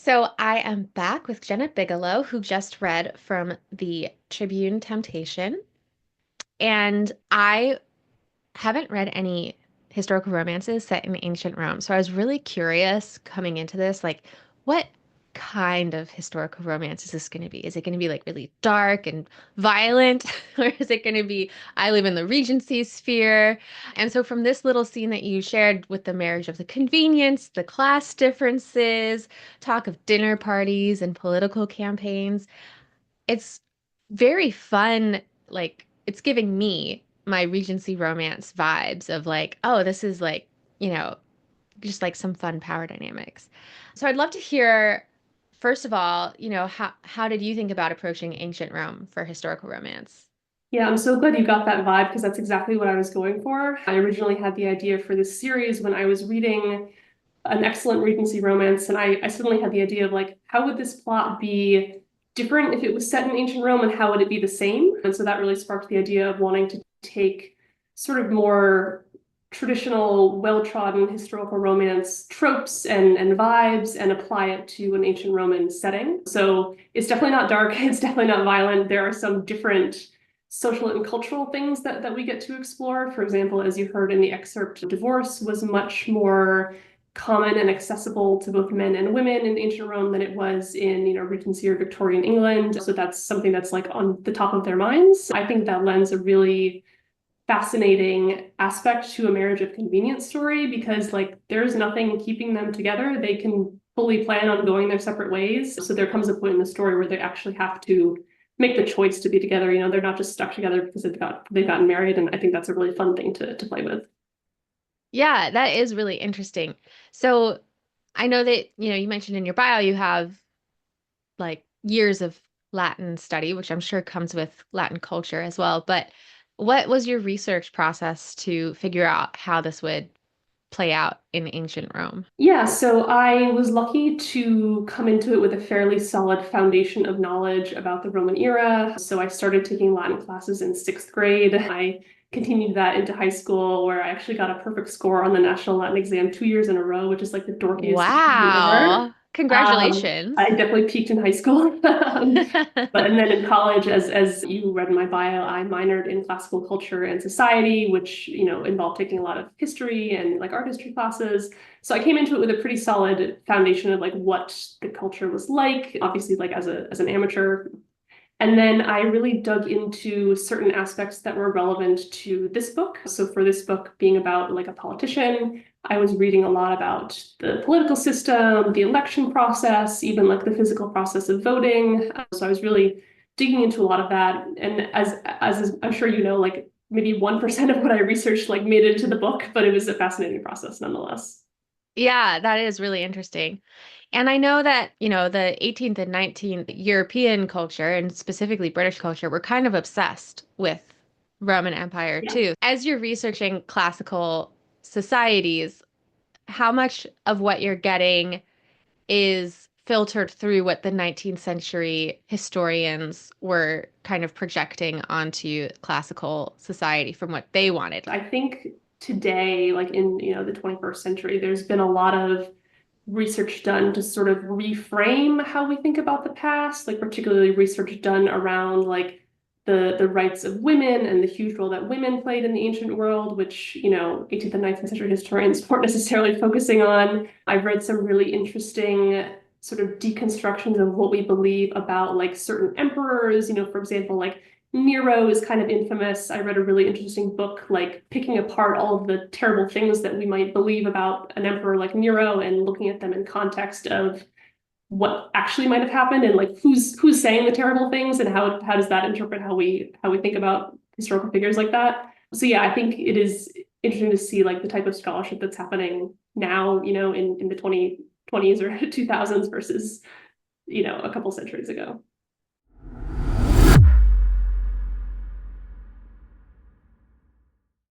So I am back with Jenna Bigelow, who just read from the Tribune Temptation. And I haven't read any historical romances set in ancient Rome. So I was really curious coming into this, like, what kind of historical romance is this going to be? Is it going to be like really dark and violent? Or is it going to be, I live in the Regency sphere? And so from this little scene that you shared with the marriage of the convenience, the class differences, talk of dinner parties and political campaigns, it's very fun. Like, it's giving me my Regency romance vibes of like, oh, this is like, you know, just like some fun power dynamics. So I'd love to hear, first of all, how did you think about approaching ancient Rome for historical romance? Yeah, I'm so glad you got that vibe because that's exactly what I was going for. I originally had the idea for this series when I was reading an excellent Regency romance, and I suddenly had the idea of like, how would this plot be different if it was set in ancient Rome, and how would it be the same? And so that really sparked the idea of wanting to take sort of more traditional, well-trodden historical romance tropes and vibes and apply it to an ancient Roman setting. So it's definitely not dark, it's definitely not violent. There are some different social and cultural things that we get to explore. For example, as you heard in the excerpt, divorce was much more common and accessible to both men and women in ancient Rome than it was in, Regency or Victorian England. So that's something that's like on the top of their minds. I think that lends a really fascinating aspect to a marriage of convenience story because like there's nothing keeping them together. They can fully plan on going their separate ways. So there comes a point in the story where they actually have to make the choice to be together. They're not just stuck together because they've gotten married. And I think that's a really fun thing to play with. Yeah, that is really interesting. So I know that, you mentioned in your bio you have like years of Latin study, which I'm sure comes with Latin culture as well. But what was your research process to figure out how this would play out in ancient Rome? Yeah, so I was lucky to come into it with a fairly solid foundation of knowledge about the Roman era. So I started taking Latin classes in sixth grade. I continued that into high school, where I actually got a perfect score on the National Latin exam 2 years in a row, which is like the dorkiest achievement ever. Wow. I Congratulations. definitely peaked in high school. But and then in college, as you read in my bio, I minored in classical culture and society, which involved taking a lot of history and like art history classes. So I came into it with a pretty solid foundation of like what the culture was like, obviously like as an amateur. And then I really dug into certain aspects that were relevant to this book. So for this book being about like a politician, I was reading a lot about the political system, the election process, even like the physical process of voting. So I was really digging into a lot of that. And as I'm sure you know, like maybe 1% of what I researched like made it into the book, but it was a fascinating process nonetheless. Yeah, that is really interesting. And I know that, the 18th and 19th European culture and specifically British culture were kind of obsessed with Roman Empire Yeah. too. As you're researching classical societies, how much of what you're getting is filtered through what the 19th century historians were kind of projecting onto classical society from what they wanted? I think today, like in, the 21st century, there's been a lot of research done to sort of reframe how we think about the past, like particularly research done around like the rights of women and the huge role that women played in the ancient world, which, 18th and 19th century historians weren't necessarily focusing on. I've read some really interesting sort of deconstructions of what we believe about like certain emperors, for example, like Nero is kind of infamous. I read a really interesting book, like picking apart all of the terrible things that we might believe about an emperor like Nero and looking at them in context of what actually might have happened and like who's saying the terrible things and how does that interpret how we think about historical figures like that. So yeah, I think it is interesting to see like the type of scholarship that's happening now, in the 2020s or 2000s versus, a couple centuries ago.